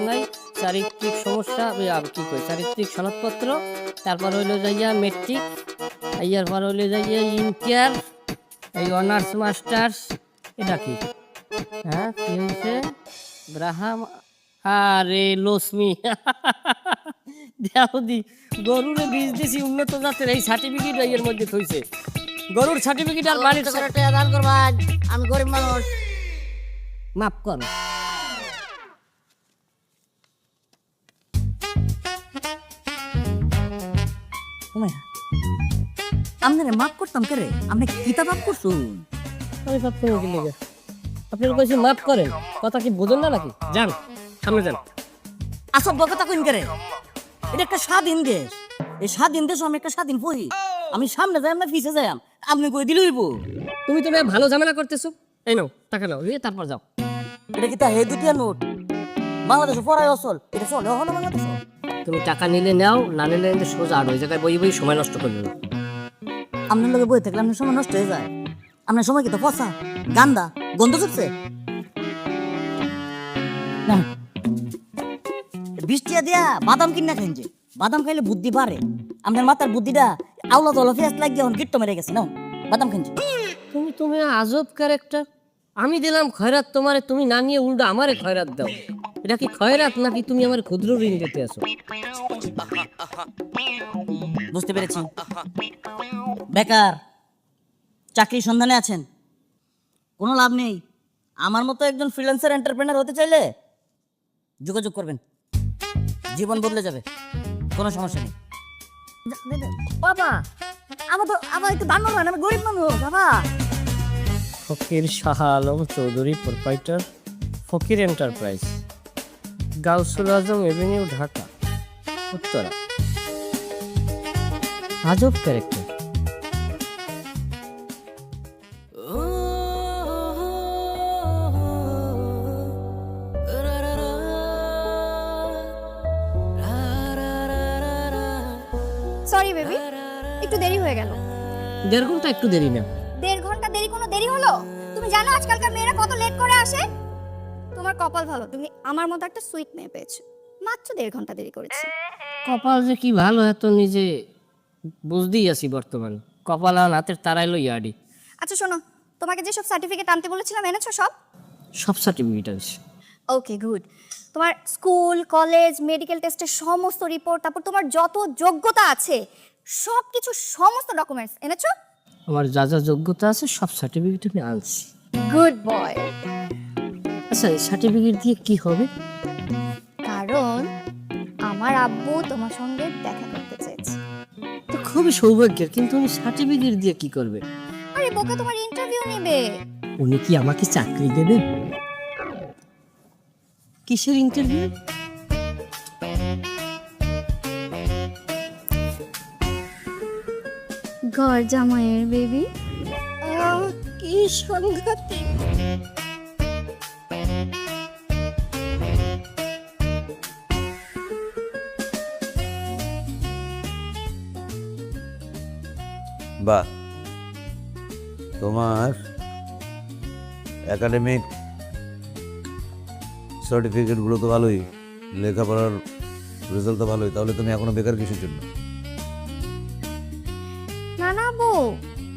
নাই, চারিত্রিক সমস্যা কি কই চারিত্রিক সনদপত্র, তারপর হইলো যাইয়া মেট্রিক, ইয়ার পর হইলো যাইয়া ইন্টার, এই অনার্স মাস্টার্স। এটা কি? হ্যাঁ কি হয়েছে? ব্রাহাম, আরে লক্ষ্মী দেওদি, গরুরে বীজ দিছি উন্নত জাতের, এই সার্টিফিকেট এর মধ্যে থইছে। গরুর সার্টিফিকেট আর বাড়ির দান করবা, আমি গরিব মানুষ। মাফ কর। আপনারে মাফ করতাম কে রে? আপনি কিতাব মাফ করছুন? আমি মাফ করবো কি লেগে? আপনার কইছি মাফ করেন, কথা কি বোঝেন না নাকি? যান সামনে যান। আসব কথা কইন কে রে? এটা একটা স্বাধীন দেশ, এই স্বাধীন দেশ আমি একটা স্বাধীন পড়ি। আমি সামনে যাই না পিছে যাই, আপনি কই দিল হইব? তুমি তো ভালো ঝামেলা করতেছো। এই নাও টাকা নাও, এই তারপর যাও। এটা কি তা হে দুটিয়া নোট? বাংলাদেশে পড়াই অসল, এটা চলে হলো বাংলাদেশে? তুমি টাকা নিলে নাও, না নিলে কিন্তু সোজা আর ওই জায়গায় বই বই সময় নষ্ট করবে না। আপনার লগে বই থাকলে আপনার সময় নষ্ট হয়ে যায়। আপনার সময় কি তো পচা গান্দা গন্ধ চুপছে না। 20 টাকা দিয়া বাদাম কিনা খাইন যে, বাদাম খাইলে বুদ্ধি বাড়ে। আপনার মাথার বুদ্ধিটা আওলা দলা ফেস লাগিয়ে এখন গিট্টো মেরে গেছে না, বাদাম খাইন। তুমি তুমি আজব ক্যারেক্টার। আমি দিলাম খয়রাত তোমারে, তুমি না নিয়ে উল্টো আমারে খয়রাত দাও। এটা কি খয়রাত নাকি তুমি আমার ক্ষুদ্র ঋণ দিতে আসো? বুঝতে পেরেছি, বেকার, চাকরির সন্ধানে আছেন, কোনো লাভ নেই। আমার মতো একজন ফ্রিল্যান্সার এন্টারপ্রেনার হতে চাইলে যোগাযোগ করবেন, জীবন বদলে যাবে, কোনো সমস্যা নেই। বাবা আমার তো আমার একটু দান হয় না, আমি গরিব মানুষ বাবা। ফকির শাহ আলম চৌধুরী, প্রোপাইটার, ফকির এন্টারপ্রাইজ, গাউসুল আজম এভিনিউ, ঢাকা, উত্তরা। আজব ক্যারেক্টার। সরি বেবি, একটু দেরি হয়ে গেল। 1.5 ঘন্টা একটু দেরি না। 1.5 ঘন্টা দেরি কোনো দেরি হলো? তুমি জানো আজকালকার মেয়েরা কত লেট করে আসে? তোমার কপাল ভালো, তুমি আমার মতো একটা সুইট মেয়ে পেয়েছো। মাত্র 1.5 ঘন্টা দেরি করেছি। কপাল যে কি ভালো এত নিজে বুঝতেই আছি বর্তমানে। কপাল আর হাতের তারাইলো ইয়াডি। আচ্ছা শোনো, তোমাকে যেসব সার্টিফিকেট আনতে বলেছিলাম এনেছো সব? সব সার্টিফিকেট আছে। Okay good. তোমার স্কুল, কলেজ, মেডিকেল টেস্টের সমস্ত রিপোর্ট, তারপর তোমার যত যোগ্যতা আছে সব কিছু, সমস্ত ডকুমেন্টস এনেছো? আমার যা যা যোগ্যতা আছে সব সার্টিফিকেট আমি আনছি। Good boy. আচ্ছা এই সার্টিফিকেট দিয়ে কি হবে? কারণ আমার আব্বু তোমার সঙ্গে দেখা করতে চেয়েছে। তো খুবই সৌভাগ্যের, কিন্তু উনি সার্টিফিকেট দিয়ে কি করবে? আরে বোকা, তোমার ইন্টারভিউ নেবে। উনি কি আমাকে চাকরি দেবেন? কিসের ইন্টারভিউ? ঘর জামাইয়ের বেবি। কি সাংঘাতিক। বাহ, তোমার একাডেমিক সার্টিফিকেটগুলো তো ভালোই, লেখাপড়ার রেজাল্ট তো ভালোই, তাহলে তুমি এখনো বেকার কিসের জন্য? না না বউ,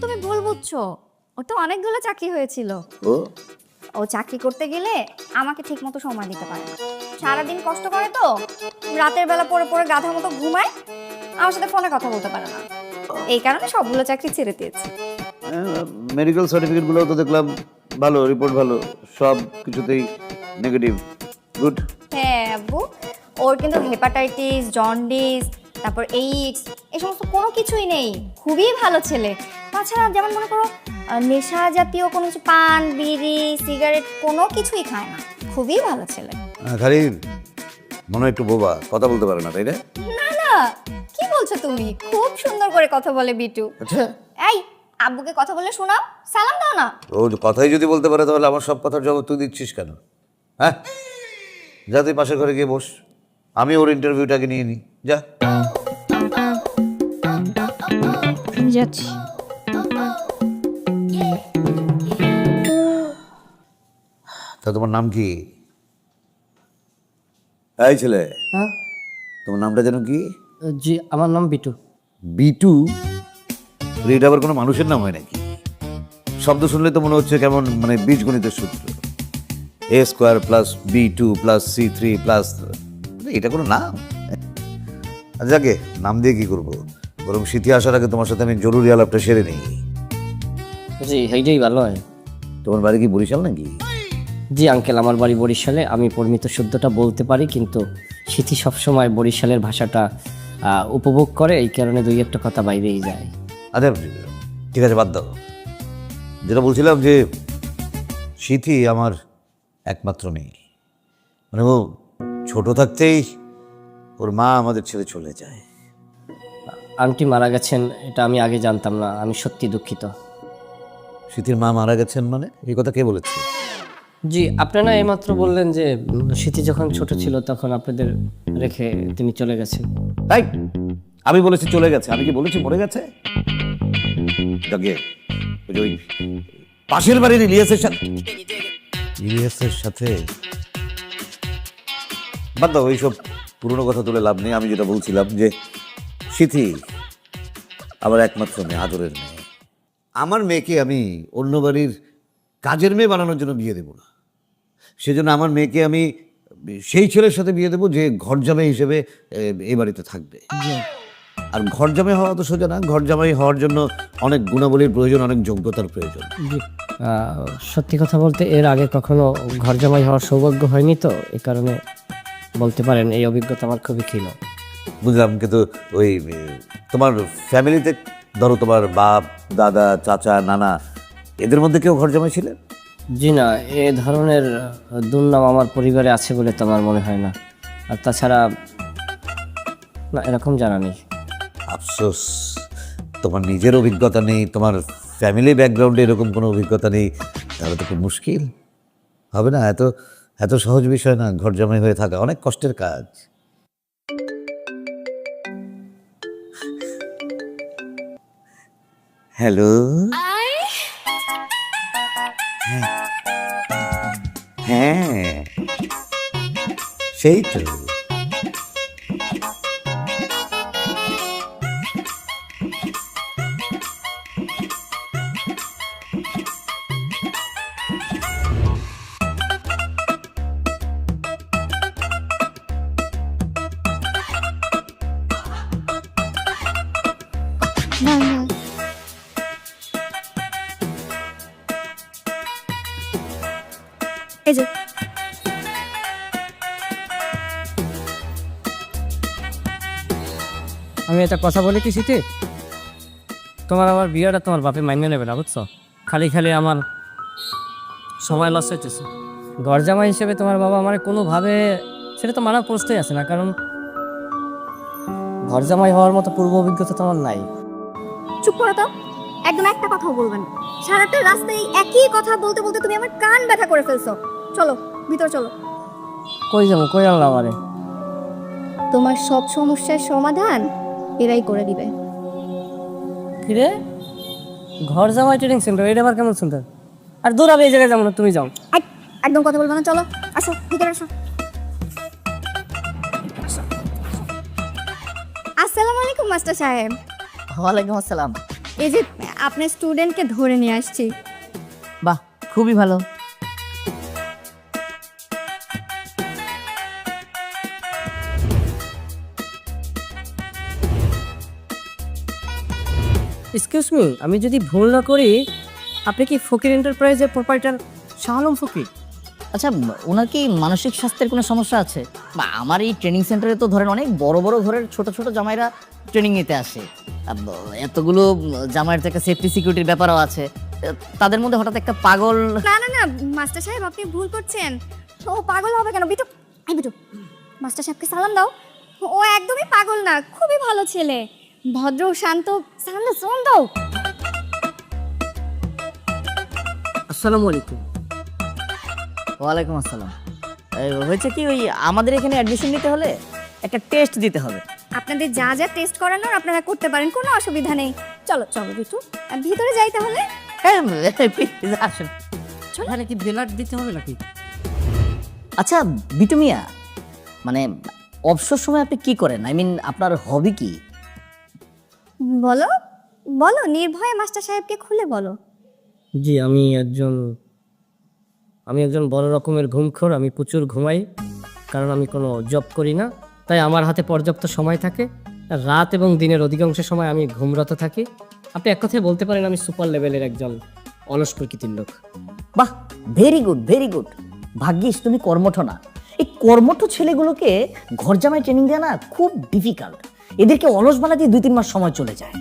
তুমি ভুল বুঝছো। ওর তো অনেকগুলো চাকরি হয়েছিল। ও চাকরি করতে গেলে আমাকে ঠিক মতো সময় দিতে পারে না। সারাদিন কষ্ট করে তো, রাতের বেলা পড়ে পড়ে গাধার মতো ঘুমায়, আমার সাথে ফোনে কথা বলতে পারে না। এই কারণে সবগুলো চাকরি ছেড়ে দিয়েছি। মেডিকেল সার্টিফিকেটগুলো তো দেখলাম ভালো, রিপোর্ট ভালো, সব কিছুতেই নেগেটিভ। গুড। হ্যাঁ আব্বু, ওর কিন্তু হেপাটাইটিস, জন্ডিস, তারপর এইডস, এই সমস্ত কোনো কিছুই নেই। খুবই ভালো ছেলে। তাছাড়া যেমন মনে করো নেশা জাতীয় কোনো কিছু, পান, বিড়ি, সিগারেট কোনো কিছুই খায় না। খুবই ভালো ছেলে। খালি মনে হয় একটু বোবা, কথা বলতে পারে না, তাই না? না না, কি বলছো তুমি? খুব সুন্দর করে কথা বলে বিটু। আচ্ছা, এই আব্বুকে কথা বলে শোনাও, সালাম দাও না। ও কথাই যদি বলতে পারে তাহলে আমার সব কথার জবাব তুই দিচ্ছিস কেন? হ্যাঁ, যা তুই পাশের ঘরে গিয়ে বস, আমি ওর ইন্টারভিউটাকে নিয়ে নিই। যা। আমি যাচ্ছি। তা তোমার নাম কি? এই ছেলে, হ্যাঁ তোমার নামটা যেন কি? জি আমার নাম বিটু। বিটু? এটা আবার কোনো মানুষের নাম হয় নাকি? শব্দ শুনলে তো মনে হচ্ছে কেমন মানে বীজগণিতের সূত্র, a² + b2 + c3 প্লাস, এটা কোনো নাম? আচ্ছা যাকে নাম দিয়ে কি করবো, বরং শীতে আসার আগে তোমার সাথে আমি জরুরি আলাপটা সেরে নেই। জি এইটাই ভালো হয়। তোমার বাড়ি কি বরিশাল নাকি? জি আঙ্কেল, আমার বাড়ি বরিশালে। আমি পরিমিত শুদ্ধটা বলতে পারি, কিন্তু স্মৃতি সবসময় বরিশালের ভাষাটা উপভোগ করে, এই কারণে দুই একটা কথা বাইরেই যায়। আচ্ছা ঠিক আছে, বাদ দাও। যেটা বলছিলাম যে শীতই আমার একমাত্র মেয়ে, মানে ও ছোট থাকতেই ওর মা আমাদের ছেড়ে চলে যায়। আন্টি মারা গেছেন, এটা আমি আগে জানতাম না, আমি সত্যি দুঃখিত। শীতির মা মারা গেছেন মানে এই কথা কে বলেছে? জি আপনারা এইমাত্র বললেন যে স্মৃতি যখন ছোট ছিল তখন আপনাদের রেখে তিনি চলে গেছেন। তাই আমি বলেছি চলে গেছে, আমি কি বলেছি মরে গেছে? যাকে ওই পাশের বাড়ির ইলিয়াসের সাথে বাদ দাও, ওইসব পুরনো কথা তুলে লাভ নেই। আমি যেটা বলছিলাম যে স্মৃতি আমার একমাত্র মেয়ে, আদরের মেয়ে। আমার মেয়েকে আমি অন্য বাড়ির কাজের মেয়ে বানানোর জন্য বিয়ে দেব না। সেজন্য আমার মেয়েকে আমি সেই ছেলের সাথে বিয়ে দেবো যে ঘর জামাই হিসেবে এই বাড়িতে থাকবে। আর ঘর জামাই হওয়া তো সোজা না, ঘর জামাই হওয়ার জন্য অনেক গুণাবলীর প্রয়োজন, অনেক যোগ্যতার প্রয়োজন। জি সত্যি কথা বলতে এর আগে কখনো ঘর জামাই হওয়ার সৌভাগ্য হয়নি, তো এই কারণে বলতে পারেন এই অভিজ্ঞতা আমার খুবই ক্ষীণ। বুঝলাম, কিন্তু ওই তোমার ফ্যামিলিতে ধরো তোমার বাপ, দাদা, চাচা, নানা, এদের মধ্যে কেউ ঘর জামাই ছিলেন? জি না, এ ধরনের দুর্নাম আমার পরিবারে আছে বলে তো আমার মনে হয় না। আর তাছাড়া না, এরকম জানা নেই। আফসোস, তোমার নিজের অভিজ্ঞতা নেই, তোমার ফ্যামিলি ব্যাকগ্রাউন্ডে এরকম কোনো অভিজ্ঞতা নেই, তাহলে তো খুব মুশকিল হবে না। এত এত সহজ বিষয় না ঘর জামাই হয়ে থাকা, অনেক কষ্টের কাজ। হ্যালো, হ্যাঁ সেই তো। এই যে আমি একটা কথা বলি কি শীতে, তোমার আমার বিয়েটা তোমার বাপে মাইনে নেবে না, বুঝছো? খালি খালি আমার সময় লস হইতেছে। ঘর জামাই হিসেবে তোমার বাবা আমার কোনোভাবে সেটা তো মানার প্রশ্নই আছে না, কারণ ঘর জামাই হওয়ার মতো পূর্ব অভিজ্ঞতা তো আমার নাই। চুপ করো তো, একদম একটা কথাও বলবেন না। সারাটা রাস্তায় একই কথা বলতে বলতে তুমি আমার কান ব্যথা করে ফেলছো। চলো ভিতর চলো। কই যাবো, কই আনলাম আমারে? তোমার সব সমস্যার সমাধান এরাই করে দিবে। কিরে, ঘর জামাই ট্রেনিং সেন্টার, এটা আবার কেমন সেন্টার? আর দূর আমি এই জায়গায় যাবো না, তুমি যাও। একদম কথা বলবো না, চলো আসো ভিতরে আসো। আসসালামু আলাইকুম মাস্টার সাহেব। ওয়ালাইকুম আসসালাম। এই যে আপনার স্টুডেন্টকে ধরে নিয়ে আসছি। বাহ, খুবই ভালো। এক্সকিউজ মি, আমি যদি ভুল না করি আপনি কি ফকির এন্টারপ্রাইজের প্রোপাইটার শাহ আলম ফকির? আচ্ছা, ওনার কি মানসিক স্বাস্থ্যের কোনো সমস্যা আছে? বা আমার এই ট্রেনিং সেন্টারে তো ধরেন অনেক বড় বড় ঘরের ছোট ছোট জামাইরা ট্রেনিং নিতে আসে। এতগুলো জামাইয়ের থেকে সেফটি সিকিউরিটির ব্যাপারও আছে। তাদের মধ্যে হঠাৎ একটা পাগল। না না না মাস্টার সাহেব, আপনি ভুল করছেন। ও পাগল হবে কেন? বিটু, এই বিটু, মাস্টার সাহেবকে সালাম দাও। ও একদমই পাগল না, খুবই ভালো ছেলে, ভদ্র শান্ত। সালাম দাও, সালাম দাও। আসসালামু আলাইকুম। ওয়ালাইকুম আসসালাম। হয়েছে কি, ওই আমাদের এখানে অ্যাডমিশন নিতে হলে একটা টেস্ট দিতে হবে। আপনাদের যা যা টেস্ট করানোর আপনারা করতে পারেন, কোনো অসুবিধা নেই। চলো চলো বিটু, ভিতরে যাই তাহলে। হ্যাঁ, please আসেন। এখানে কি ব্লাড দিতে হবে নাকি? আচ্ছা বিটু মিয়া, মানে অবসর সময় আপনি কি করেন, আই মিন আপনার হবি কি? বলো বলো, নির্ভয়ে মাস্টার সাহেবকে খুলে বলো। জি আমি একজন বড় রকমের ঘুমখোর। আমি প্রচুর ঘুমাই, কারণ আমি কোনো জব করি না, তাই আমার হাতে পর্যাপ্ত সময় থাকে। রাত এবং দিনের অধিকাংশ সময় আমি ঘুমরত থাকি। আপনি এক কথায় বলতে পারেন আমি সুপার লেভেলের একজন অলস প্রকৃতির লোক। বাহ, ভেরি গুড ভেরি গুড। ভাগ্যিস তুমি কর্মঠ না। এই কর্মঠ ছেলেগুলোকে ঘর জামাই ট্রেনিং দেওয়া না খুব ডিফিকাল্ট। এদেরকে অলস বানাতে 2-3 মাস সময় চলে যায়।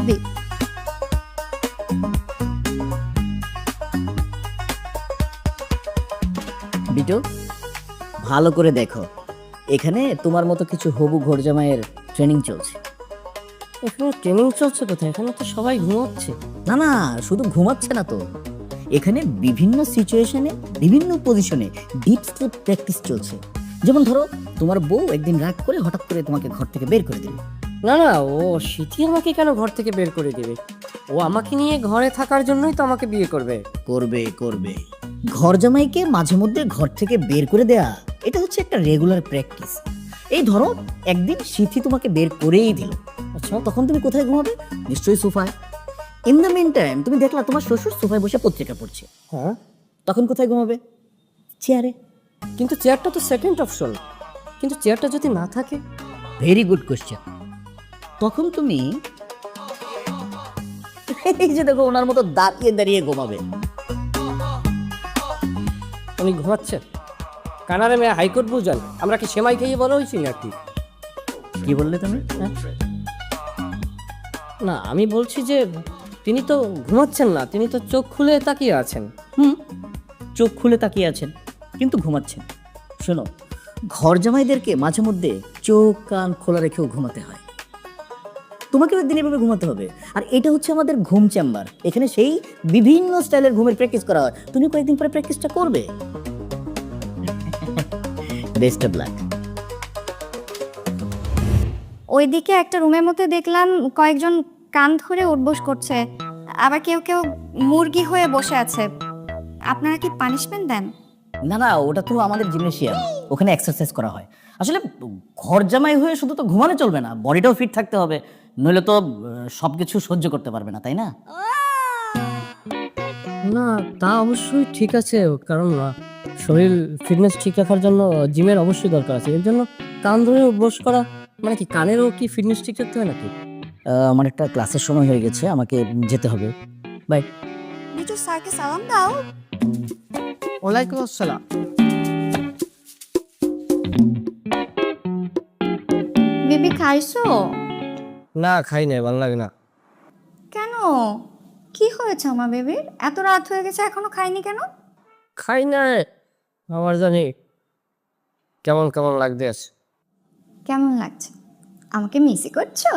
দি- বিটু, ভালো করে দেখো, এখানে তোমার মতো কিছু হবু ঘর জামাইয়ের ট্রেনিং চলছে। এখানে ট্রেনিং চলছে কোথায়? এখানে তো সবাই ঘুমাচ্ছে। না না, শুধু ঘুমাচ্ছে না তো, এখানে বিভিন্ন সিচুয়েশনে বিভিন্ন পজিশনে ডিপ স্লিপ প্র্যাকটিস চলছে। যেমন ধরো, তোমার বউ একদিন রাগ করে হঠাৎ করে তোমাকে ঘর থেকে বের করে দিল। না না, ও সিথি আমাকে কেন ঘর থেকে বের করে দেবে? ও আমাকে নিয়ে ঘরে থাকার জন্যই তো আমাকে বিয়ে করবে। করবে করবে, ঘর জামাইকে মাঝে মধ্যে ঘর থেকে বের করে দেয়া এটা হচ্ছে একটা রেগুলার প্র্যাকটিস। এই ধরো, একদিন সিথি তোমাকে বের করেই দিল, আচ্ছা, তখন তুমি কোথায় ঘুমাবে? নিশ্চয়ই সোফায়। ইন দ্য মিন টাইম তুমি দেখলা তোমার শ্বশুর সোফায় বসে পত্রিকা পড়ছে, হ্যাঁ, তখন কোথায় ঘুমাবে? চেয়ারে। কিন্তু চেয়ারটা তো সেকেন্ড অপশন। কিন্তু চেয়ারটা যদি না থাকে? Very good question. তখন তুমি এই যে দেখো ওনার মতো দাঁড়িয়ে দাঁড়িয়ে ঘুমাবে। উনি ঘুমাচ্ছে। কানারে মেয়ে হাইকোর্ট বুঝান, আমরা কি সেমাই খেয়ে বড় হয়েছি নাকি? কি বললে তুমি? না, আমি বলছি যে তিনি তো ঘুমাচ্ছেন না, তিনি তো চোখ খুলে তাকিয়ে আছেন। চোখ খুলে তাকিয়ে আছেন কিন্তু ঘুমাচ্ছেন। শোনো, ঘর জামাইদেরকে মাঝে মধ্যে চোখ কান খোলা রেখেও ঘুমাতে হয়। তোমাকে একদিন এভাবে ঘুমাতে হবে। আর এটা হচ্ছে আমাদের ঘুম চেম্বার, এখানে সেই বিভিন্ন স্টাইলের ঘুমের প্র্যাকটিস করা হয়। তুমি কয়েকদিন পরে প্র্যাকটিসটা করবে। Best of luck. ওইদিকে একটা রুমের মধ্যে দেখলাম কয়েকজন কান ধরে উঠবোস করছে, আবার কেউ কেউ মুরগি হয়ে বসে আছে। আপনারা কি পানিশমেন্ট দেন? না না, ওটা তো আমাদের জিমনেশিয়াম, ওখানে এক্সারসাইজ করা হয়। আসলে ঘর জামাই হয়ে শুধু তো ঘুমানো চলবে না, বডিটাও ফিট থাকতে হবে, নইলে তো সবকিছু সহ্য করতে পারবে না, তাই না? না, তা অবশ্যই ঠিক আছে, কারণ শরীর ফিটনেস ঠিক রাখার জন্য জিমের অবশ্যই দরকার আছে। এর জন্য কান ধরে বস করা মানে কি কানেরও কি ফিটনেস ঠিক রাখতে হয় নাকি? আমার একটা ক্লাসের সময় হয়ে গেছে, আমাকে যেতে হবে। বাই। বিটু স্যারকে সালাম দাও। ওয়ালাইকুম আসসালাম। বেবি খাইছো? না, খাই নাই, ভালো লাগে না। কেন, কি হয়েছে আমার বেবির? এত রাত হয়ে গেছে এখনো খাইনি কেন? খাই নাই, আমার জানি কেমন কেমন লাগতে আছে। কেমন লাগছে? আমাকে মিসই করছো?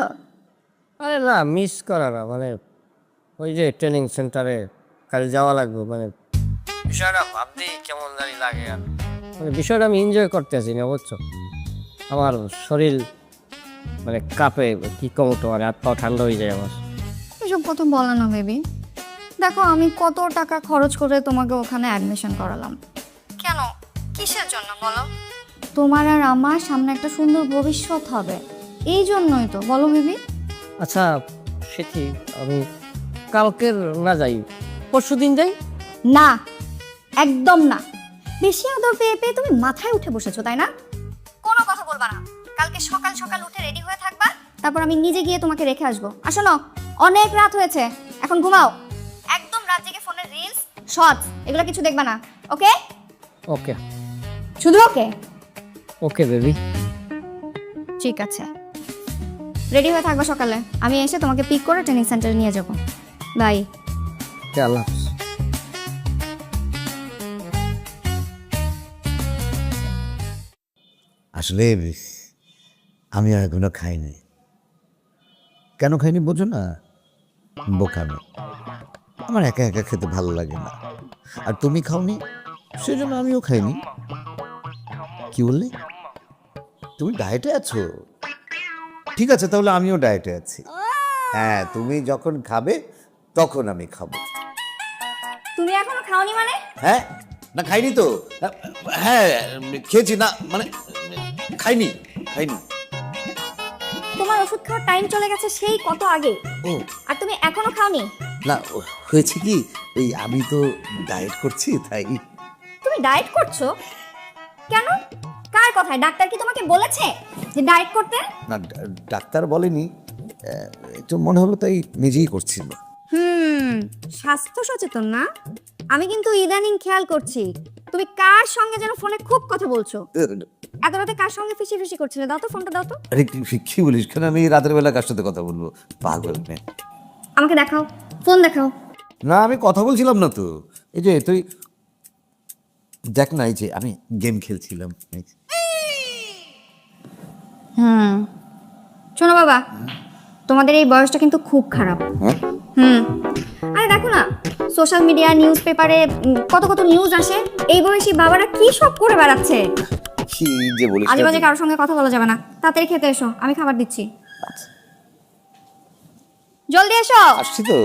আরে না, মিস করা না, মানে ওই যে ট্রেনিং সেন্টারে কাল যাওয়া লাগবে, মানে বিষয়টা ভাবতেই কেমন জানি লাগে। আর মানে বিষয়টা আমি এনজয় করতে আছি না, বুঝছো? আমার শরীর মানে কাঁপে, কি কম তোমার হাত পাও ঠান্ডা হয়ে যায় আমার। এসব কত বলা না বেবি। দেখো আমি কত টাকা খরচ করে তোমাকে ওখানে অ্যাডমিশন করালাম। কেন, কিসের জন্য বলো? তোমার আর আমার সামনে একটা সুন্দর ভবিষ্যৎ হবে, এই জন্যই তো, বলো বেবি। আচ্ছা সেটি আমি কালকের না যাই, পরশু দিন যাই। না, একদম না। বেশি আদর পেয়ে পেয়ে তুমি মাথায় উঠে বসেছো, তাই না? কোনো কথা বলবা না। কালকে সকাল সকাল উঠে রেডি হয়ে থাকবা, তারপর আমি নিজে গিয়ে তোমাকে রেখে আসবো। আসো না, অনেক রাত হয়েছে, এখন ঘুমাও। একদম রাত জেগে ফোনের রিলস শর্টস এগুলো কিছু দেখবা না, ওকে? ওকে শুধু ওকে? Okay baby. ঠিক আছে, রেডি হয়ে থাকবা সকালে। আমি এসে তোমাকে পিক করে ট্রেনিং সেন্টারে নিয়ে যাবো। বাই। আল্লাহ হাফেজ। আসলে আমি আর এখনো খাইনি। কেন খাইনি বোঝো না? বোকামি। আমার একা একা খেতে ভালো লাগে না, আর তুমি খাওনি সেজন্য আমিও খাইনি। কি বললে? তুমি ডায়েটে আছো? ঠিক আছে, তাহলে আমিও ডায়েটে আছি। হ্যাঁ, তুমি যখন খাবে তখন আমি খাবো। তুমি এখনো খাওনি মানে? হ্যাঁ, না খাইনি তো। হ্যাঁ খেয়েছি, না মানে খাইনি। তোমার ওষুধ খাওয়ার টাইম চলে গেছে সেই কত আগে, ও আর তুমি এখনো খাওনি। না, হয়েছে কি, এই আমি তো ডায়েট করছি তাই। তুমি ডায়েট করছো কেন? কার কথায়? ডাক্তার কি তোমাকে বলেছে যে ডায়েট করতে? না ডাক্তার বলেনি, একটু মনে হলো তাই নিজেই করছিল। স্বাস্থ্য সচেতন না? আমি কিন্তু ইদানিং খেয়াল করছি তুমি কার সঙ্গে যেন ফোনে খুব কথা বলছো। এত রাতে কার সঙ্গে ফিসি ফিসি করছিলে? দাও তো ফোনটা, দাও তো। আরে কি বলিস, কেন আমি রাতের বেলা কার সাথে কথা বলবো, পাগল মেয়ে। আমাকে দেখাও, ফোন দেখাও। না আমি কথা বলছিলাম না তো, এই যে তুই দেখ না, এই যে আমি গেম খেলছিলাম। শোনো বাবা, তোমাদের এই বয়সটা কিন্তু খুব খারাপ। আরে দেখো না, সোশ্যাল মিডিয়া, নিউজ পেপারে কত কত নিউজ আসে। এই বয়সী বাবারা কি সব করে বেড়াচ্ছে। কি যে বলিস, আজে বাজে কারোর সঙ্গে কথা বলা যাবে না। তাড়াতাড়ি খেতে এসো, আমি খাবার দিচ্ছি। জলদি এসো। আসছি তো।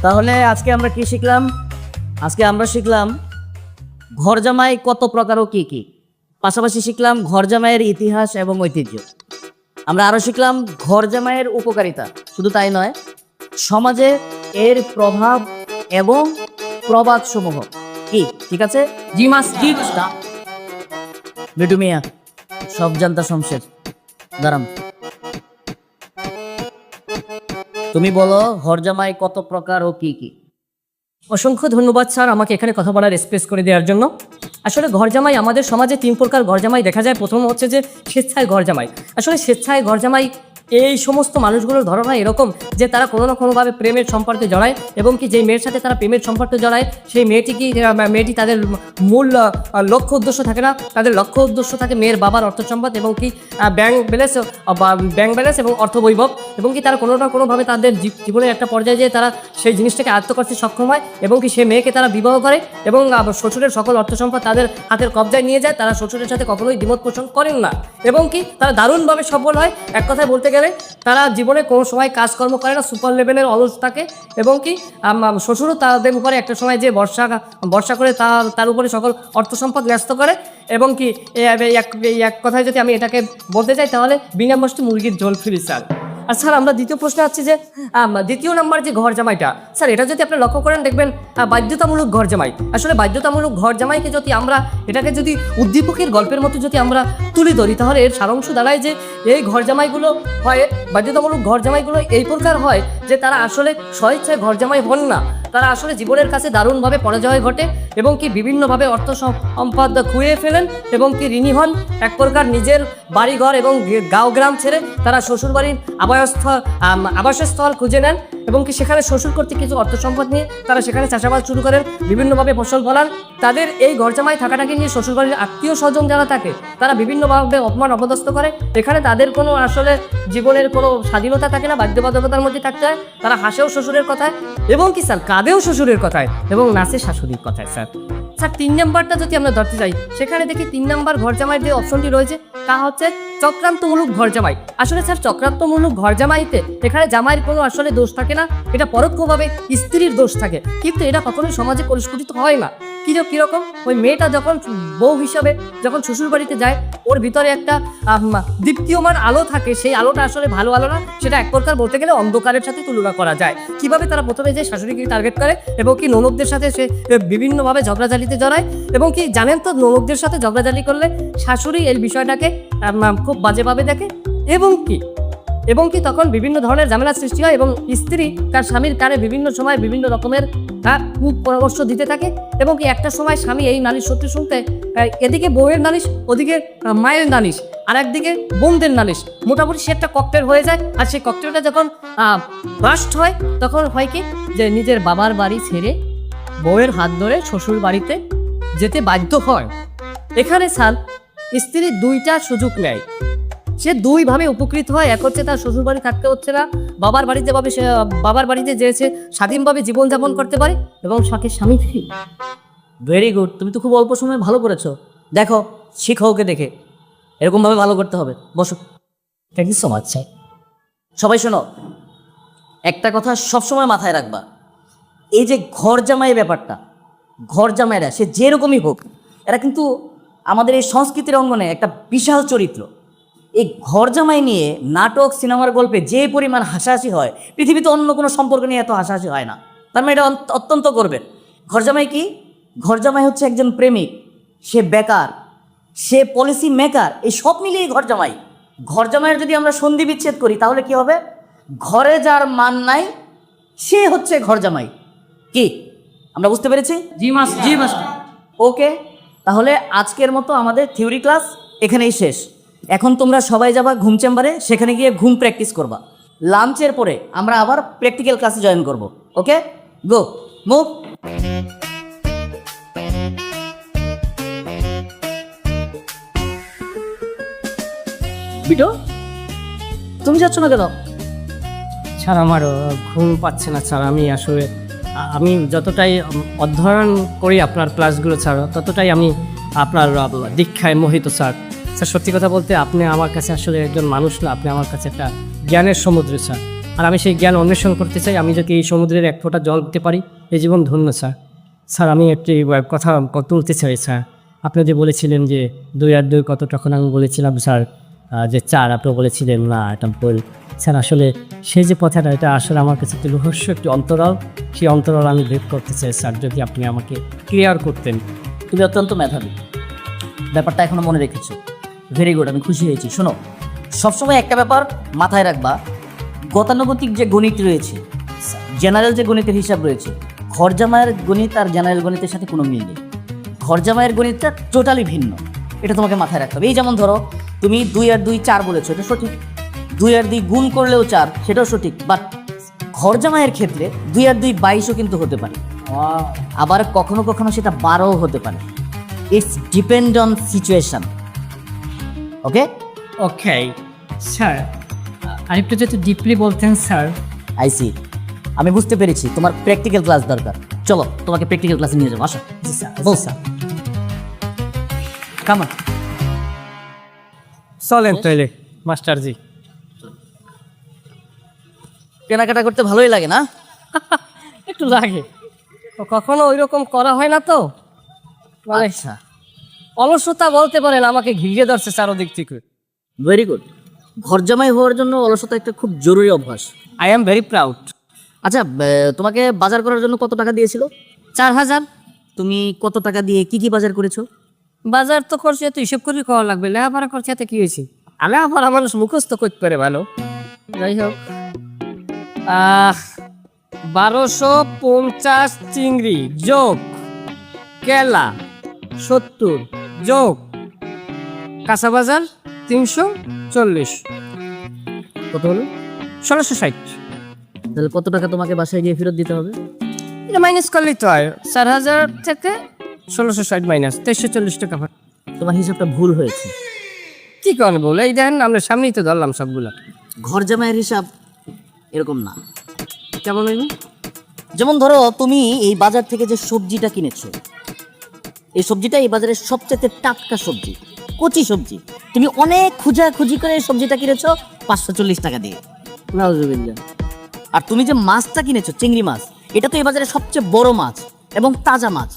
তাহলে আজকে আমরা কি শিখলাম? আজকে আমরা শিখলাম ঘর জামাই কত প্রকার ও কি কি, পাশাপাশি শিখলাম ঘর জামাইয়ের ইতিহাস এবং ঐতিহ্য। আমরা আরো শিখলাম ঘর জামাইয়ের উপকারিতা, শুধু তাই নয়, সমাজে এর প্রভাব এবং প্রবাদ সমূহ কি। ঠিক আছে? জি মাস্টার। মিটু মিয়া, সব জানতা শমশের, দাঁড়ান। তুমি বলো ঘর জামাই কত প্রকার ও কি কি। অসংখ্য ধন্যবাদ স্যার আমাকে এখানে কথা বলার স্পেস করে দেওয়ার জন্য। আসলে ঘরজামাই আমাদের সমাজে 3 প্রকার ঘরজামাই দেখা যায়। প্রথম হচ্ছে যে স্বেচ্ছায় ঘরজামাই। আসলে স্বেচ্ছায় ঘরজামাই এই সমস্ত মানুষগুলোর ধারণা এরকম যে তারা কোনো না কোনোভাবে প্রেমের সম্পর্কে জড়ায়, এবং কি যেই মেয়ের সাথে তারা প্রেমের সম্পর্কে জড়ায় সেই মেয়েটি তাদের মূল লক্ষ্য উদ্দেশ্য থাকে না। তাদের লক্ষ্য উদ্দেশ্য থাকে মেয়ের বাবার অর্থ সম্পদ এবং কি ব্যাংক ব্যালেন্স এবং অর্থবৈভব, এবং কি তারা কোনো না কোনোভাবে তাদের জীবনের একটা পর্যায়ে যেয়ে তারা সেই জিনিসটাকে আয়ত্ত করতে সক্ষম হয়, এবং কি সেই মেয়েকে তারা বিবাহ করে এবং শ্বশুরের সকল অর্থ সম্পদ তাদের হাতের কবজায় নিয়ে যায়। তারা শ্বশুরের সাথে কখনোই দ্বিমত পোষণ করেন না, এবং কি তারা দারুণভাবে সফল হয়। এক কথায় বলতে গেলে তারা জীবনে কোনো সময় কাজকর্ম করে না, সুপার লেভেলের অলস থাকে, এবং কি শ্বশুরও তাদের উপরে একটা সময় যে বর্ষা করে তার উপরে সকল অর্থ সম্পদ ন্যস্ত করে। এবং কি এই এক কথায় যদি আমি এটাকে বলতে চাই তাহলে বিনা কষ্টে মুরগির ঝোল ফ্রি স্যার। আর স্যার আমরা দ্বিতীয় প্রশ্নে আসছি যে দ্বিতীয় নাম্বার যে ঘর জামাইটা, স্যার এটা যদি আপনি লক্ষ্য করেন দেখবেন বাধ্যতামূলক ঘর জামাই। আসলে বাধ্যতামূলক ঘর জামাইকে যদি আমরা এটাকে যদি উদ্দীপকের গল্পের মতো যদি আমরা তুলে ধরি তাহলে এর সারাংশ দাঁড়ায় যে এই ঘর জামাইগুলো হয়, বাধ্যতামূলক ঘর জামাইগুলো এই প্রকার হয় যে তারা আসলে স্বেচ্ছায় ঘর জামাই হন না, তারা আসলে জীবনের কাছে দারুণভাবে পরাজয় ঘটে এবং কি বিভিন্নভাবে অর্থ সম্পদ খুঁয়ে ফেলেন এবং কি ঋণী হন। এক প্রকার নিজের বাড়িঘর এবং গাঁও গ্রাম ছেড়ে তারা শ্বশুরবাড়ির আবাসস্থল খুঁজে নেন এবং কি সেখানে শ্বশুর কর্তৃক কিছু অর্থ সম্পদ নিয়ে তারা সেখানে চাষাবাদ শুরু করেন, বিভিন্নভাবে ফসল ফলান। তাদের এই ঘরজামাই থাকাটাকে নিয়ে শ্বশুরবাড়ির আত্মীয় স্বজন যারা থাকে তারা বিভিন্নভাবে অপমান অপদস্থ করে। এখানে তাদের কোনো আসলে জীবনের কোনো স্বাধীনতা থাকে না, বাধ্যবাধকতার মধ্যে থাকতে হয়। তারা হাসেও শ্বশুরের কথায় এবং কি স্যার কাঁদেও শ্বশুরের কথায় এবং নাচে শাশুড়ির কথায়। স্যার স্যার 3 নাম্বারটা যদি আমরা ধরতে যাই, সেখানে দেখি 3 নাম্বার ঘর জামাইয়ের যে অপশনটি রয়েছে তা হচ্ছে চক্রান্তমূলক ঘর জামাই। আসলে স্যার চক্রান্তমূলক ঘর জামাইতে এখানে জামাইয়ের কোনো আসলে দোষ থাকে না, এটা পরোক্ষভাবে স্ত্রীর দোষ থাকে, কিন্তু এটা কখনোই সমাজে পরিস্ফুটিত হয় না। কিরকম, ওই মেয়েটা যখন বউ হিসাবে যখন শ্বশুর বাড়িতে যায়, ওর ভিতরে একটা দীপ্তিয়মান আলো থাকে, সেই আলোটা আসলে ভালো আলো না, সেটা এক প্রকার বলতে গেলে অন্ধকারের সাথে তুলনা করা যায়। কিভাবে তারা প্রথমে যে শাশুড়িকে টার্গেট করে এবং কি ননদদের সাথে সে বিভিন্নভাবে ঝগড়াঝালিতে জড়ায়, এবং কি জানেন তো ননদদের সাথে ঝগড়াঝালি করলে শাশুড়ি এই বিষয়টাকে খুব বাজেভাবে দেখে, এবং কি তখন বিভিন্ন ধরনের ঝামেলা সৃষ্টি হয় এবং স্ত্রী তার স্বামীর কানে বিভিন্ন সময় বিভিন্ন রকমের পরামর্শ দিতে থাকে, এবং কি একটা সময় স্বামী এই নালিশ সত্যি শুনতে এদিকে বউয়ের নালিশ, ওদিকে মায়ের নালিশ, আর একদিকে বোনদের নালিশ, মোটামুটি সে একটা ককটেল হয়ে যায়। আর সেই ককটেলটা যখন বাস্ট হয়, তখন হয় কি যে নিজের বাবার বাড়ি ছেড়ে বউয়ের হাত ধরে শ্বশুর বাড়িতে যেতে বাধ্য হয়। এখানে স্যার স্ত্রী দুইটা সুযোগ নেয়, সে দুইভাবে উপকৃত হয়। এক হচ্ছে তার শ্বশুর বাড়ি থাকতে হচ্ছে না, বাবার বাড়িতে যেয়েছে স্বাধীনভাবে জীবনযাপন করতে পারে, এবং সাথে স্বামী ফ্রি। ভেরি গুড, তুমি তো খুব অল্প সময়ে ভালো করেছো। দেখো, শিখো ওকে দেখে, এরকমভাবে ভালো করতে হবে। বসো। Thank you so much sir. সবাই শোনো, একটা কথা সবসময় মাথায় রাখবা, এই যে ঘর জামাই ব্যাপারটা, ঘর জামাইরা সে যেরকমই হোক, এরা কিন্তু আমাদের এই সংস্কৃতির অঙ্গনে একটা বিশাল চরিত্র। এই ঘর জামাই নিয়ে নাটক, সিনেমার গল্পে যে পরিমাণ হাসাহাসি হয়, পৃথিবীতে অন্য কোনো সম্পর্ক নিয়ে এত হাসাহাসি হয় না। তার মানে এটা অত্যন্ত করবেন। ঘর জামাই কি? ঘর জামাই হচ্ছে একজন প্রেমিক, সে বেকার, সে পলিসি মেকার, এই সব মিলিয়ে ঘর জামাই। ঘর জামাইয়ের যদি আমরা সন্ধি বিচ্ছেদ করি তাহলে কি হবে? ঘরে যার মান নাই সে হচ্ছে ঘর জামাই। কি আমরা বুঝতে পেরেছি? জি মাস্টার। ওকে, তাহলে আজকের মতো আমাদের থিওরি ক্লাস এখানেই শেষ। এখন তোমরা সবাই যাবা ঘুম চেম্বারে, সেখানে গিয়ে ঘুম প্র্যাকটিস করবা। লাঞ্চের পরে আমরা আবার প্র্যাকটিক্যাল ক্লাসে জয়েন করব। ওকে, গো মুভ। বিটো, তুমি যাচ্ছ না কেন? স্যার আমার ঘুম পাচ্ছে না স্যার। আমি যতটাই অধ্যয়ন করি আপনার ক্লাসগুলো স্যার, ততটাই আমি আপনার দীক্ষায় মোহিত স্যার। স্যার সত্যি কথা বলতে আপনি আমার কাছে আসলে একজন মানুষ না, আপনি আমার কাছে একটা জ্ঞানের সমুদ্র স্যার। আর আমি সেই জ্ঞান অন্বেষণ করতে চাই। আমি যদি এই সমুদ্রের এক ফোঁটা জল দিতে পারি, এই জীবন ধন্য স্যার। স্যার আমি একটি কথা তুলতে চাই স্যার। আপনি যে বলেছিলেন যে 2 আর 2 কত, তখন আমি বলেছিলাম স্যার যে 4, আপনি বলেছিলেন না এটা ভুল। স্যার আসলে সেই যে কথাটা, এটা আসলে আমার কাছে একটি রহস্য, একটি অন্তরাল, সেই অন্তরাল আমি ভেদ করতে চাই স্যার, যদি আপনি আমাকে ক্লিয়ার করতেন। তুমি অত্যন্ত মেধাবী, ব্যাপারটা এখনো মনে রেখেছো। ভেরি গুড, আমি খুশি হয়েছি। শোনো, সবসময় একটা ব্যাপার মাথায় রাখবা, গতানুগতিক যে গণিত রয়েছে, জেনারেল যে গণিতের হিসাব রয়েছে, ঘর জামাইয়ের গণিত আর জেনারেল গণিতের সাথে কোনো মিল নেই। ঘর জামাইয়ের গণিতটা টোটালি ভিন্ন, এটা তোমাকে মাথায় রাখতে হবে। এই যেমন ধরো, তুমি 2 আর 2 4 বলেছো, এটা সঠিক। 2 আর 2 গুণ করলেও 4, সেটাও সঠিক। বাট ঘর জামাইয়ের ক্ষেত্রে 2 আর 2 22ও কিন্তু হতে পারে, আবার কখনো কখনো সেটা 12ও হতে পারে। It's depend on situation. Okay okay sir, আরেকটু যদি ডিপলি বলতেন স্যার। আইসি, আমি বুঝতে পেরেছি তোমার প্র্যাকটিক্যাল ক্লাস দরকার। চলো তোমাকে প্র্যাকটিক্যাল ক্লাসে নিয়ে যাবো, আসো। জি স্যার। বল স্যার, কামন চলেন তাইলে মাস্টারজি। কেনাকাটা করতে ভালোই লাগে না? একটু লাগে, কখনো ওই রকম করা হয় না তো, মানে আচ্ছা, অলসতা বলতে পারেন, আমাকে ঘিরে ধরছে চারোদিক থেকে। Very good. ঘর জামাই হওয়ার জন্য অলসতা একটা খুব জরুরি অভ্যাস। I am very proud. আচ্ছা, তোমাকে বাজার করার জন্য কত টাকা দিয়েছিল? 4000। তুমি কত টাকা দিয়ে কি কি বাজার করেছো? বাজার তো করছি, এত হিসেব করে খাওয়া লাগবে, লেখাপড়া করছি, এতে কি হয়েছে? লেখাপড়া মানুষ মুখস্থ করতে পারে ভালো। যাই হোক, 1250 চিংড়ি যোগ কেলা 70 যোগ কাঁচা বাজার 340, কত হলো? 1660। তাহলে কত টাকা তোমাকে বাসায় গিয়ে ফেরত দিতে হবে? এটা মাইনাস করলেই তো হয়, 4000 থেকে 1660 মাইনাস 2340 টাকা। তোমার হিসাবটা ভুল হয়েছে। কি কারণে বলে? এই দেখেন আমরা সামনেই তো ধরলাম সবগুলা। ঘর জামাইয়ের হিসাব এরকম না। কেমন হইল? যেমন ধরো, তুমি এই বাজার থেকে যে সবজিটা কিনেছো, এই সবজিটা এই বাজারের সবচেয়ে টাটকা সবজি, কচি সবজি। তুমি অনেক খুঁজি করে এই সবজিটা কিনেছো 540 টাকা দিয়ে। নাউজুবিল্লাহ। আর তুমি যে মাছটা কিনেছো চিংড়ি মাছ, এটা তো এই বাজারের সবচেয়ে বড় মাছ এবং তাজা মাছ।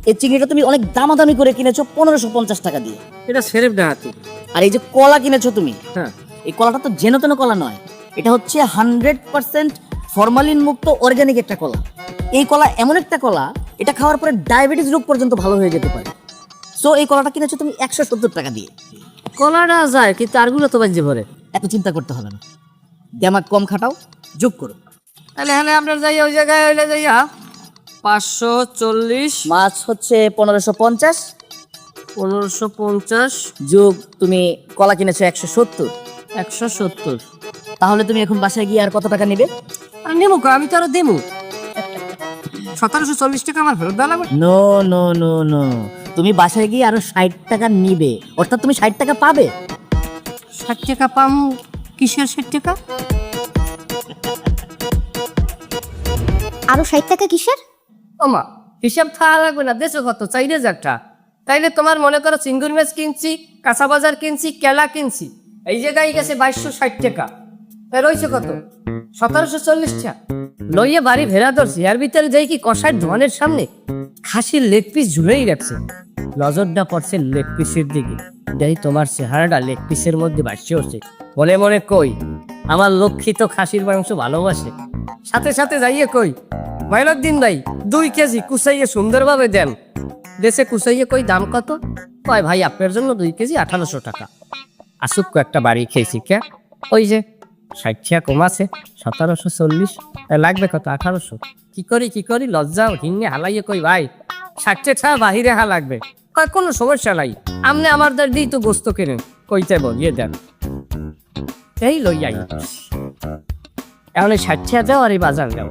এই চিংড়িটা তুমি অনেক দামাদামি করে কিনেছো 1550 টাকা দিয়ে। এটা সেরেফ ডাহাতি। আর এই যে কলা কিনেছো তুমি, হ্যাঁ, এই কলাটা তো যেন তেন কলা নয়, এটা হচ্ছে 100% ফরমালিন মুক্ত অর্গানিক একটা কলা। এই কলা এমন একটা কলা, এটা খাওয়ার পরে ডায়াবেটিস রোগ পর্যন্ত ভালো হয়ে যেতে পারে। সো এই কলাটা কিনেছো তুমি 170 টাকা দিয়ে। কলাটা যায় কিন্তু আরগুলো তো বাজে পড়ে। এত চিন্তা করতে হবে না, দিমাগ কম খাটাও, যোগ করো। তাহলে হ্যাঁ আপনার যাই ওই জায়গায় হইলে যাইয়া 540 মাছ হচ্ছে 1550, 1550 যোগ তুমি কলা কিনেছো 170। 170। তাহলে তুমি এখন বাসায় গিয়ে আর কত টাকা নেবে? আর নেবো কা? আমি তো আরো দেবো 1740 টাকা আমার ফেরত দেওয়া লাগবে। নো নো নো নো, তুমি বাসায় গিয়ে আরো 60 টাকা নিবে, অর্থাৎ তুমি 60 টাকা পাবে। 60 টাকা পাম? কিসের 60 টাকা? আরো 60 টাকা কিসের? ওমা, হিসাব থাকা লাগবে না, দেশো কত চাইলে যাটা। তাইলে তোমার মনে করো চিংড়ি মাছ কিনছি, কাঁচা বাজার কিনছি, কেলা কিনছি, এই জায়গায় গেছে 2260 টাকা। তাই রয়েছে কত? 1740 টাকা। লইয়ে বাড়ি ভেড়া ধরছি, এর ভিতরে যাই কি কষার ধোয়ানের সামনে খাসির লেগ পিস ঝুলেই রাখছে। নজরটা পড়ছে লেগ পিসের দিকে, যাই তোমার চেহারাটা লেগ পিসের মধ্যে ভাসছে উঠছে। মনে মনে কই আমার লক্ষ্মী তো খাসির মাংস ভালোবাসে। সাথে সাথে যাইয়ে কই, মাইনুদ্দিন ভাই 2 কেজি কুচাইয়ে সুন্দরভাবে দেন। দেশে কুচাইয়ে কই দাম কত? কয় ভাই আপনার জন্য 2 কেজি 1800 টাকা। আসুক একটা বাড়ি খেয়েছি কে, ওই যে 60 টাকা কম আছে 1740, লাগবে কত? 1800। কি করি লজ্জাও হিন্নে হালাইয়ে কই ভাই 60 টাকা বাহিরে হা লাগবে। কয় কোনো সমস্যা নাই, আমনে আমার দার দিই তো গোস্ত কেনেন, কইতে বলিয়ে দেন। এই লই আই এখন 60 টাকা দাও আর এই বাজার দাও।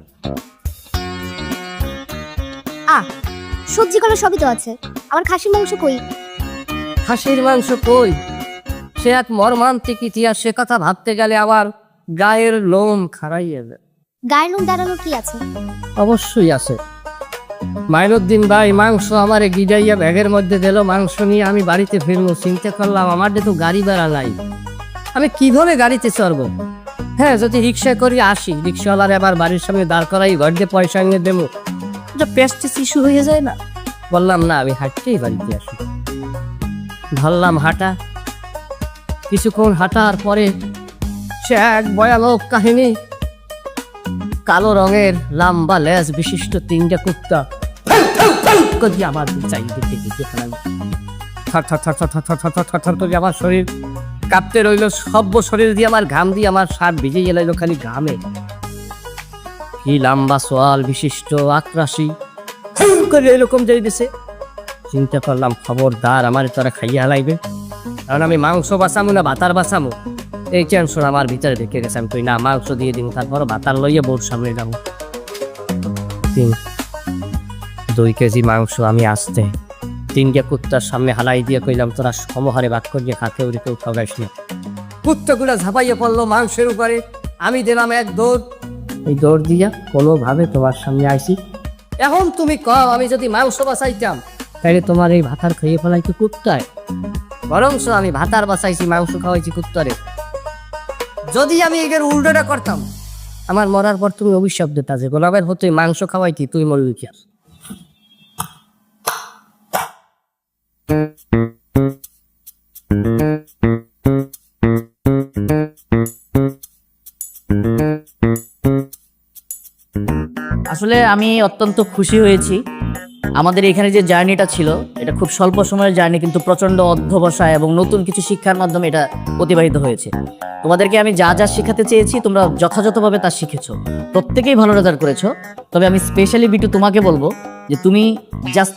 সবজি কলা সবই তো আছে, আমার খাসির মাংস কই? খাসির মাংস কই? সে এক মর্মান্তিক ইতিহাস, সে কথা ভাবতে গেলে আবার গায়ের লোম খাড়াইয়ে যায়। গায়ের লোম দাঁড়ানোর কি আছে? অবশ্যই আছে। মাইনুদ্দিন ভাই মাংস আমারে গিজাইয়া ব্যাগের মধ্যে দিল, মাংস নিয়ে আমি বাড়িতে ফিরবো। চিন্তা করলাম আমার তো গাড়ি ভাড়া নাই, আমি কিভাবে গাড়িতে চড়বো? হ্যাঁ, যদি রিক্সা করি আসি, রিক্সাওয়ালার আবার বাড়ির সামনে দাঁড় করাই, ঘর দিয়ে পয়সা এনে দেবো, পেস্টিস ইস্যু হয়ে যায় না। বললাম না, আমি হাঁটতেই বাড়িতে আসি। ধরলাম হাঁটা, কিছুক্ষণ হাঁটার পরে সে এক ভয়ানক কাহিনী। কালো রঙের লম্বা লেজ বিশিষ্ট 3টা কুত্তা আমার আমার শরীর কাঁপতে রইল, সভ্য শরীর দিয়ে আমার ঘাম দিয়ে আমার শার্ট ভিজে গেল খালি ঘামে। কি লম্বা সোয়াল বিশিষ্ট আক্রাসী করে এরকম যাইতেছে। চিন্তা করলাম খবরদার আমার তোরা খাইয়া হালাইবে, কারণ আমি মাংস বাঁচামো না ভাতার বাঁচামো এই টেনশন আমার ভিতরে ঢেকে গেছে। আমি কই না, মাংস দিয়ে দিব, তারপর ভাতার লইয়া বোর সামনে যাবো। 2 কেজি মাংস আমি আসতে 3টা কুত্তার সামনে হালাই দিয়ে কইলাম, তোরা সমহারে ভাগ করিয়ে খাতে উড়ে কেউ খাওয়াইস না। কুত্তাগুলা ঝাঁপাইয়ে পড়লো মাংসের উপরে, আমি দিলাম এক দৌড়। এই দৌড় দিয়া কোনোভাবে তোমার সামনে আইসি। এখন তুমি কও, আমি যদি মাংস বাঁচাইতাম তাহলে তোমার এই ভাতার খাইয়ে ফেলাইতো কুত্তায়, বরংস আমি ভাতার বাঁচাইছি, মাংস খাওয়াইছি কুত্তারে। যদি আমি এটার উল্টোটা করতাম, আমার মরার পর তুমি অভিশাপ দিতা যে গোলাপের হতে মাংস খাওয়াইতি, তুই মরবি কি আর? আসলে আমি অত্যন্ত খুশি হয়েছি। আমাদের এখানে যে জার্নিটা ছিল, এটা খুব স্বল্প সময়ের জার্নি, কিন্তু প্রচণ্ড অধ্যবসায় এবং নতুন কিছু শিক্ষার মাধ্যমে এটা অতিবাহিত হয়েছে। তোমাদেরকে আমি যা যা শেখাতে চেয়েছি তোমরা যথাযথভাবে তা শিখেছো, প্রত্যেকেই ভালো রেজাল্ট করেছো। তবে আমি স্পেশালি বিটু তোমাকে বলবো যে তুমি জাস্ট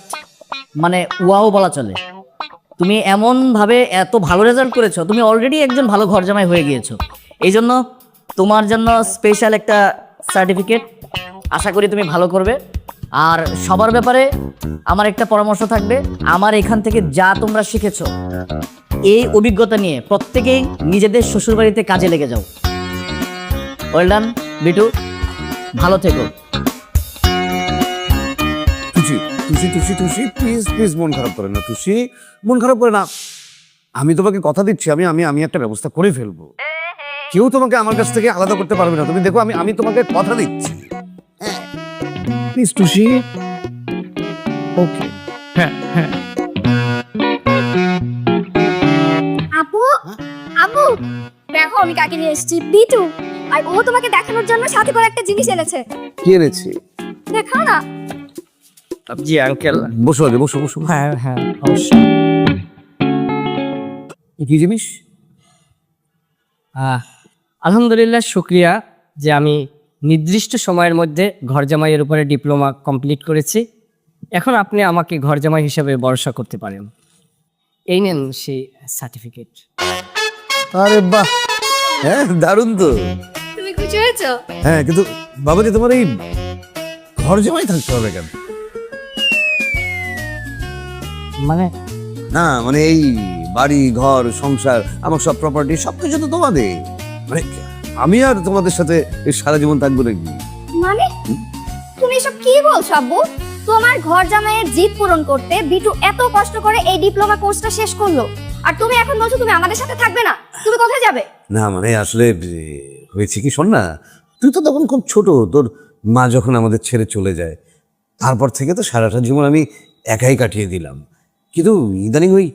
মানে ওয়াও বলা চলে। তুমি এমনভাবে এত ভালো রেজাল্ট করেছো, তুমি অলরেডি একজন ভালো ঘর জামাই হয়ে গিয়েছো। এই জন্য তোমার জন্য স্পেশাল একটা সার্টিফিকেট, আশা করি তুমি ভালো করবে। আর সবার ব্যাপারে আমার একটা পরামর্শ থাকবে, আমার এখান থেকে যা তোমরা শিখেছো এই অভিজ্ঞতা নিয়ে প্রত্যেকেই নিজেদের শ্বশুরবাড়িতে কাজে লেগে যাও। ওয়েল ডান বিটু, ভালো থেকো। তুই টুসি টুসি টুসি প্লিজ প্লিজ মন খারাপ করে না টুসি, মন খারাপ করে না। আমি তোমাকে কথা দিচ্ছি, আমি আমি আমি একটা ব্যবস্থা করে ফেলবো। কেউ তোমাকে আমার কাছ থেকে আলাদা করতে পারবে না। তুমি দেখো, আমি আমি তোমাকে কথা দিচ্ছি। প্লিজ টুসি। ওকে। হ্যাঁ হ্যাঁ। আপু আপু দেখো আমি কাকে নিয়ে এসেছি, বিটু। আর ও তোমাকে দেখানোর জন্য সাথে করে একটা জিনিস এনেছে। কি এনেছি? দেখাও না। জি আঙ্কেল। বসো আগে, বসো বসো। হ্যাঁ হ্যাঁ অবশ্যই। কি জিনিস? আলহামদুলিল্লাহ, শুক্রিয়া যে আমি নির্দিষ্ট সময়ের মধ্যে ঘর জামাইয়ের উপরে ডিপ্লোমা কমপ্লিট করেছি। এখন আপনি আমাকে ঘর জামাই হিসেবে ভরসা করতে পারেন। এই নেন সেই সার্টিফিকেট। আরে বাহ, হ্যাঁ দারুণ তো। তুমি খুশি হয়েছো? হ্যাঁ, কিন্তু বাবাজি তোমার এই ঘর জামাই থাকতে হবে কেন? মানে না মানে এই বাড়ি ঘর সংসার আমার সব প্রপার্টি সবকিছু তো তোমাদের। মানে আমি আর তোমাদের সাথে এই সারা জীবন থাকবো নাকি? মানে তুমি এসব কি বলছো আব্বু? তোমার ঘর জামাইয়ের জিদ পূরণ করতে বিটু এত কষ্ট করে এই ডিপ্লোমা কোর্সটা শেষ করলো, আর তুমি এখন বলছো তুমি আমাদের সাথে থাকবে না? তুমি কোথায় যাবে? না মানে আসলে হয়েছে কি, শোন না, তুই তো তখন খুব ছোট, তোর মা যখন আমাদের ছেড়ে চলে যায় তারপর থেকে তো সারাটা জীবন আমি একাই কাটিয়ে দিলাম। কিন্তু ইদানিং ওই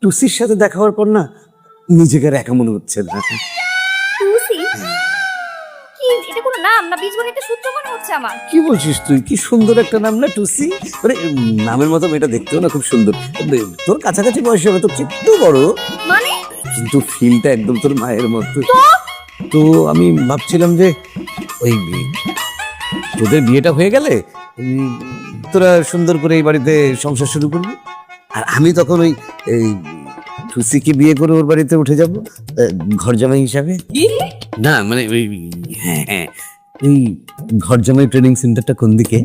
টুসির সাথে দেখা হওয়ার পর না নিজেকে আর একা মনে হচ্ছে না। টুসি? কি এটা কোনো নাম না বীজগণিতের সূত্র মনে হচ্ছে আমার। কি বলছিস তুই? কি সুন্দর একটা নাম না টুসি। মানে নামের মতো মেয়েটা দেখতেও না খুব সুন্দর। তোর কাছাকাছি বয়স হবে, তোর একটু বড়, মানে কিন্তু ফিলটা একদম তোর মায়ের মতো। তো আমি ভাবছিলাম যে ওই তোদের বিয়েটা হয়ে গেলে তোরা সুন্দর করে এই বাড়িতে সংসার শুরু করবি, আর আমি তখন ওই এই টুসিকে বিয়ে করে ওর বাড়িতে উঠে যাব ঘর জামাই হিসাবে। না মানে ওই হ্যাঁ হ্যাঁ, এই ঘর জামাই ট্রেনিং সেন্টারটা কোন দিকে?